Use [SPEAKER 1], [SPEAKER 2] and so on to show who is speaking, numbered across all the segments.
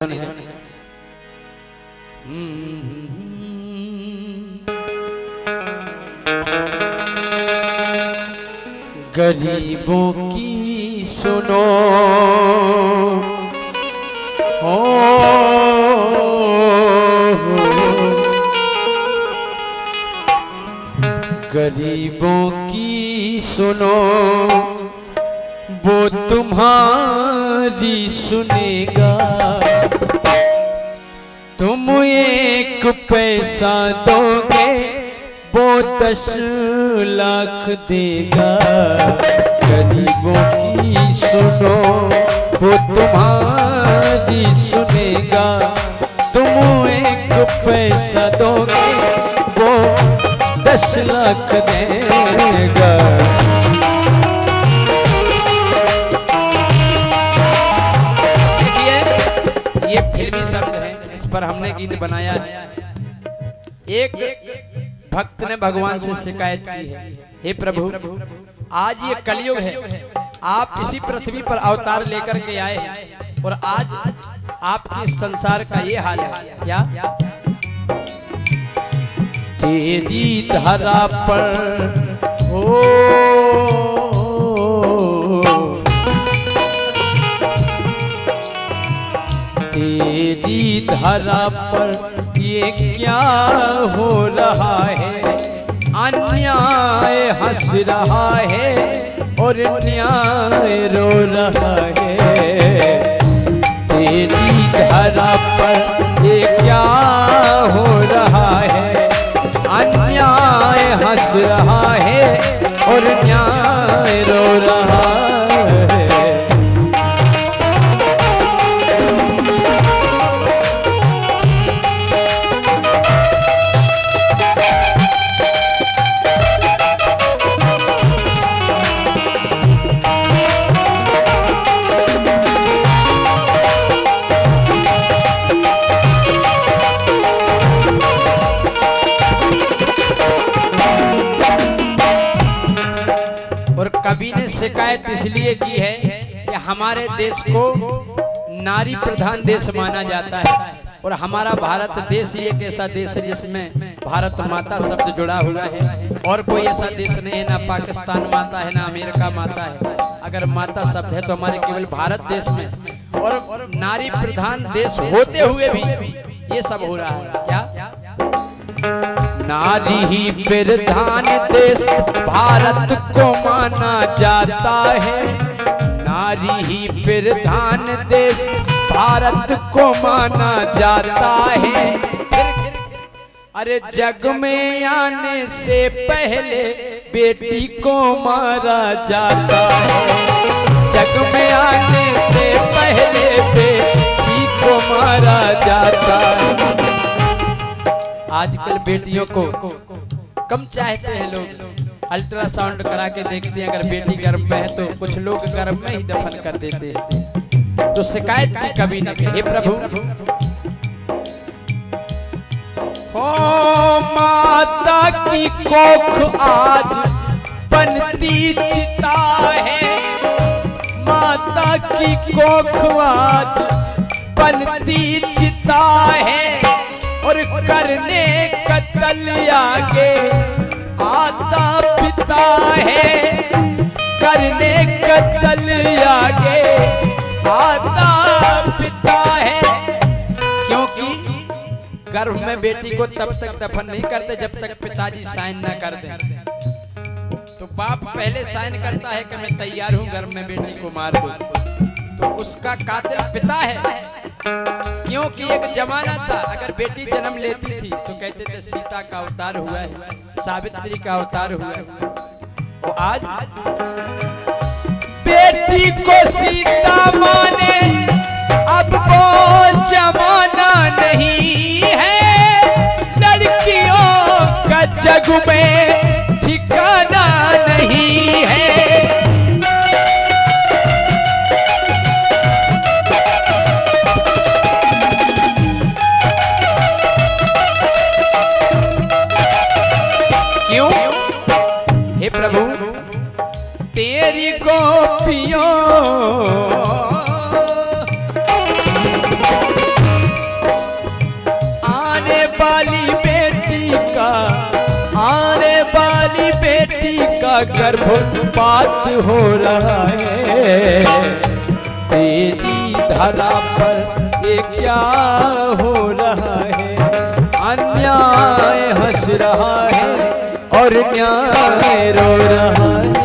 [SPEAKER 1] है। गरीबों की सुनो हो, गरीबों की सुनो वो तुम्हारी सुनेगा। तुम एक पैसा दोगे वो 10 लाख देगा। गरीबों की सुनो वो तुम्हारी सुनेगा। तुम एक पैसा दोगे वो 10 लाख देगा। ये फिल्मी शब्द है, इस पर हमने गीत बनाया है। एक भक्त ने भगवान से शिकायत की है, हे प्रभु आज ये कलयुग है, आप इसी पृथ्वी पर अवतार लेकर के आए हैं और आज आपके संसार का ये हाल है क्या? तेरी धरा पर हो तेरी धरा पर ये क्या हो रहा है? अन्याय हंस रहा है और न्याय रो रहा है। तेरी धरा पर ये क्या हो रहा है? अन्याय हंस रहा है और न्याय रो रहा है। कवि ने शिकायत इसलिए की है कि हमारे देश को नारी प्रधान देश माना जाता है और हमारा भारत देश ही एक ऐसा देश है जिसमें भारत माता शब्द जुड़ा हुआ है। और कोई ऐसा देश नहीं है, ना पाकिस्तान माता है ना अमेरिका माता है। अगर माता शब्द है तो हमारे केवल भारत देश में। और नारी प्रधान देश होते हुए भी ये सब हो रहा है क्या? नारी ही प्रधान देश भारत को माना जाता है। नारी ही प्रधान देश भारत को माना जाता है। अरे जग में आने से पहले बेटी को मारा जाता है। जग में आने से पहले बेटी को मारा जाता है। आजकल बेटियों को कम चाहते हैं लोग। अल्ट्रासाउंड करा के देखते हैं, अगर बेटी गर्भ में है तो कुछ लोग गर्भ में ही दफन कर देते हैं। तो शिकायत की कभी न हे प्रभु हो, माता की कोख आज बनती चिता है। माता की कोख आज बनती चिता है और करने कत्ल आगे आता पिता है। करने कत्ल आगे आता पिता है। क्योंकि गर्भ में बेटी को तब तक दफन नहीं करते जब तक पिताजी साइन ना कर दें। तो बाप पहले साइन करता है कि मैं तैयार हूं गर्भ में बेटी को मार दूं, तो उसका कातिल पिता है। क्योंकि एक जमाना था अगर बेटी जन्म लेती थी तो कहते थे सीता का अवतार हुआ है, सावित्री का अवतार हुआ है। तो आज बेटी को सीता माने अब वो जमाना नहीं है। लड़कियों का जग में ठिकाना नहीं है। प्रभु तेरी गोपियों का गर्भपात हो रहा है। तेरी धरा पर ये क्या हो रहा है। अन्याय हंस रहा है और न्याय रो रहा है।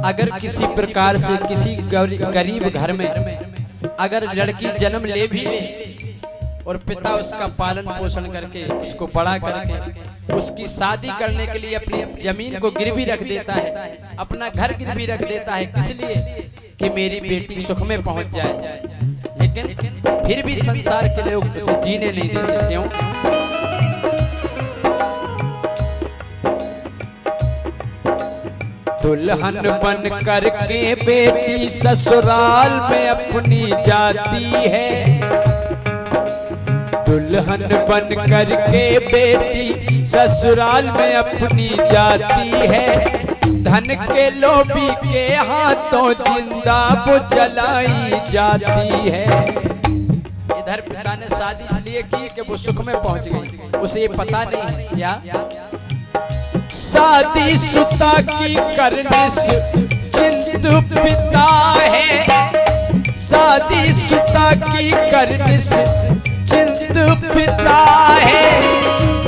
[SPEAKER 1] अगर किसी प्रकार से किसी गरीब घर में अगर लड़की जन्म ले भी ले और पिता उसका पालन पोषण करके उसको बड़ा करके उसकी शादी करने के लिए अपनी जमीन को गिरवी रख देता है, अपना घर गिरवी रख देता है, किस लिए कि मेरी बेटी सुख में पहुंच जाए, लेकिन फिर भी संसार के लोग उसे जीने नहीं देते। क्यों? दुल्हन बन करके बेटी ससुराल में अपनी जाती है। दुल्हन बन करके बेटी ससुराल में अपनी जाती है। धन के लोभी के हाथों जिंदा वो जलाई जाती है। इधर पिता ने शादी इसलिए की कि वो सुख में पहुंच गई, उसे ये पता नहीं है क्या शादी सुता की करने से चिंतु पिता है। शादी सुता की करने से चिंतु पिता है।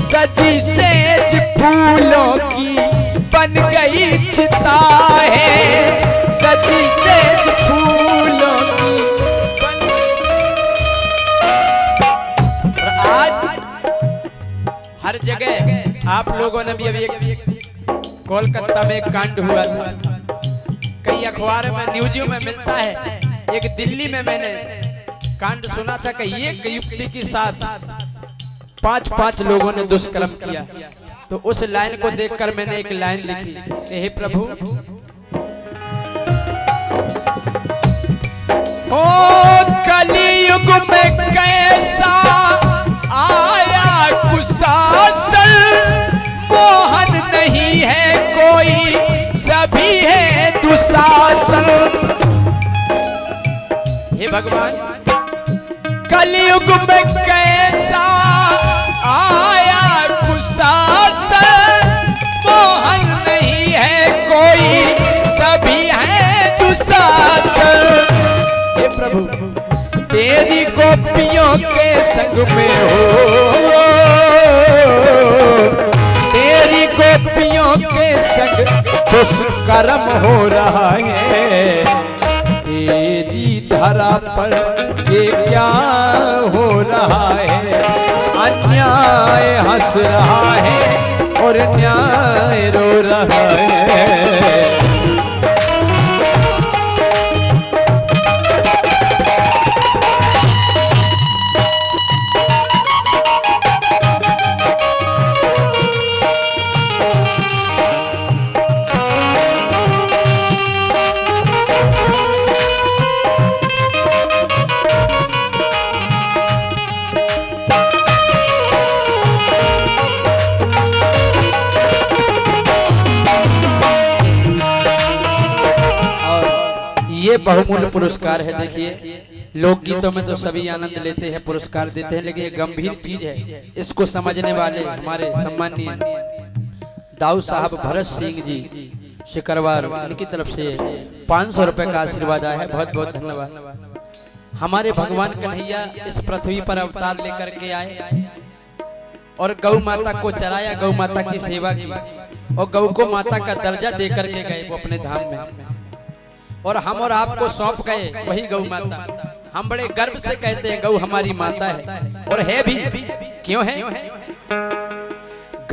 [SPEAKER 1] सजी सेज फूलों की बन गई चिता है। सजी सेज फूलों की बन। और आज हर जगह आप लोगों ने भी अभी एक कोलकाता में एक कांड हुआ था, कई अखबार में न्यूज़ों में मिलता है। एक दिल्ली में मैंने कांड सुना था कि एक युवती के साथ 5 लोगों ने दुष्कर्म किया। तो उस लाइन को देखकर मैंने एक लाइन लिखी, हे प्रभु ओ कलियुग में कैसा आया कुशासन। मोहन नहीं है कोई, सभी है दुशासन। हे भगवान कलियुग में कैसा आया कुशासन। मोहन नहीं है कोई, सभी है दुशासन। हे प्रभु तेरी गोपियों के संग में हो, तेरी गोपियों के संग दुष्कर्म हो रहा है। तेरी धरा पर ये क्या हो रहा है। अन्याय हंस रहा है और न्याय रो रहा है। ये बहुमूल्य पुरस्कार है। देखिए लोकगीतों में तो सभी आनंद लेते हैं, पुरस्कार देते हैं, लेकिन ये गंभीर चीज है। इसको समझने वाले हमारे सम्माननीय दाऊ साहब भरत सिंह जी शिकरवार, इनकी तरफ से 500 रुपए का आशीर्वाद आया है। बहुत बहुत धन्यवाद। हमारे भगवान कन्हैया इस पृथ्वी पर अवतार लेकर के आए और गौ माता को चराया, गौ माता की सेवा की और गौ को माता का दर्जा दे करके गए वो अपने धाम में, और हम और आपको सौंप गए वही गौ माता। हम बड़े गर्व से कहते हैं गौ हमारी माता है, और है भी। क्यों है?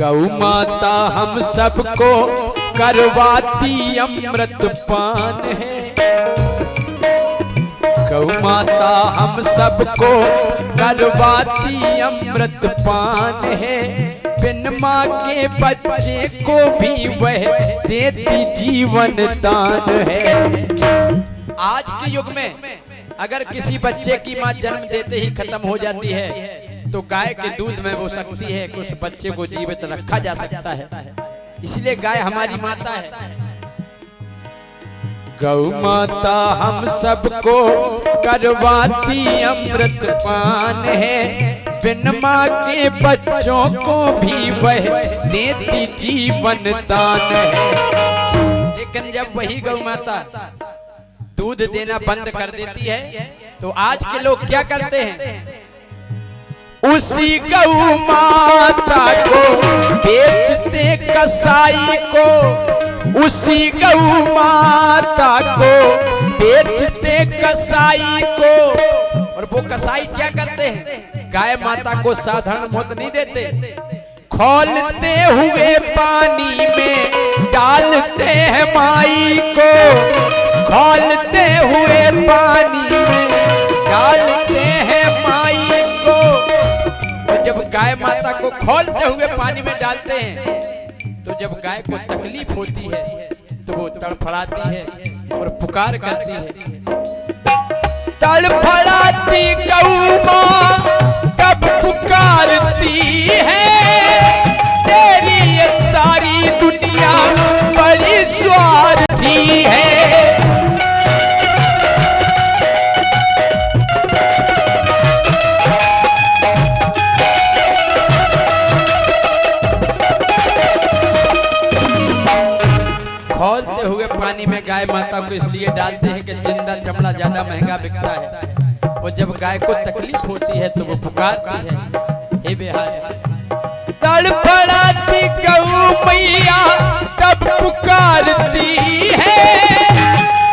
[SPEAKER 1] गौ माता हम सबको करवाती अमृत पान है। गौ माता हम सबको करवाती अमृत पान है। बिन माँ के बच्चे को भी वह देती जीवन दान है। आज के युग में अगर किसी बच्चे की माँ जन्म देते ही खत्म हो जाती है तो गाय के दूध में वो शक्ति है कि उस बच्चे को जीवित रखा जा सकता है। इसलिए गाय हमारी माता है। गौ माता हम सबको करवाती अमृत पान है, बिन माँ के बच्चों को भी वह देती जीवन दान है। लेकिन जब वही गौ माता दूध देना बंद कर देती है तो आज के लोग क्या करते हैं? उसी गौ माता को बेचते कसाई को, उसी गौ माता को बेचते कसाई को। और वो कसाई क्या करते हैं? गाय माता को साधारण मौत नहीं देते, खौलते हुए पानी में डालते हैं माई को, खौलते हुए पानी में डालते हैं माई को। और जब गाय माता को खौलते हुए पानी में डालते हैं तो जब गाय को तकलीफ होती है तो वो तड़फड़ाती है और पुकार करती है। तड़फड़ाती गौ माँ तब पुकारती है, तेरी ये सारी दुनिया बड़ी स्वार्थी है। खौलते हुए पानी में गाय माता को इसलिए डालते हैं कि जिंदा चमड़ा ज्यादा महंगा बिकता है। और जब गाय को तकलीफ होती है तो वो पुकारती है, हे बिहारी। तड़फड़ाती गौ मैया तब पुकारती है,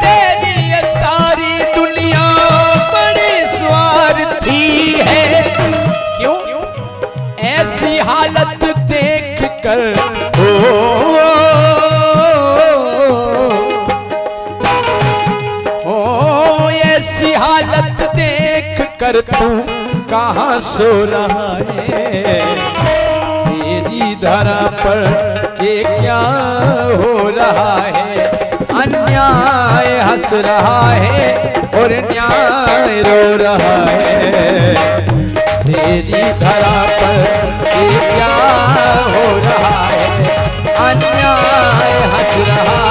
[SPEAKER 1] तेरी ये सारी दुनिया बड़ी स्वार्थी है। क्यों? ऐसी हालत देख कर ऐसी हालत देख कर तू कहाँ सो रहा है? तेरी धरा पर ये क्या हो रहा है? अन्याय हंस रहा है और न्याय रो रहा है। तेरी धरा पर ये क्या हो रहा है? अन्याय हंस रहा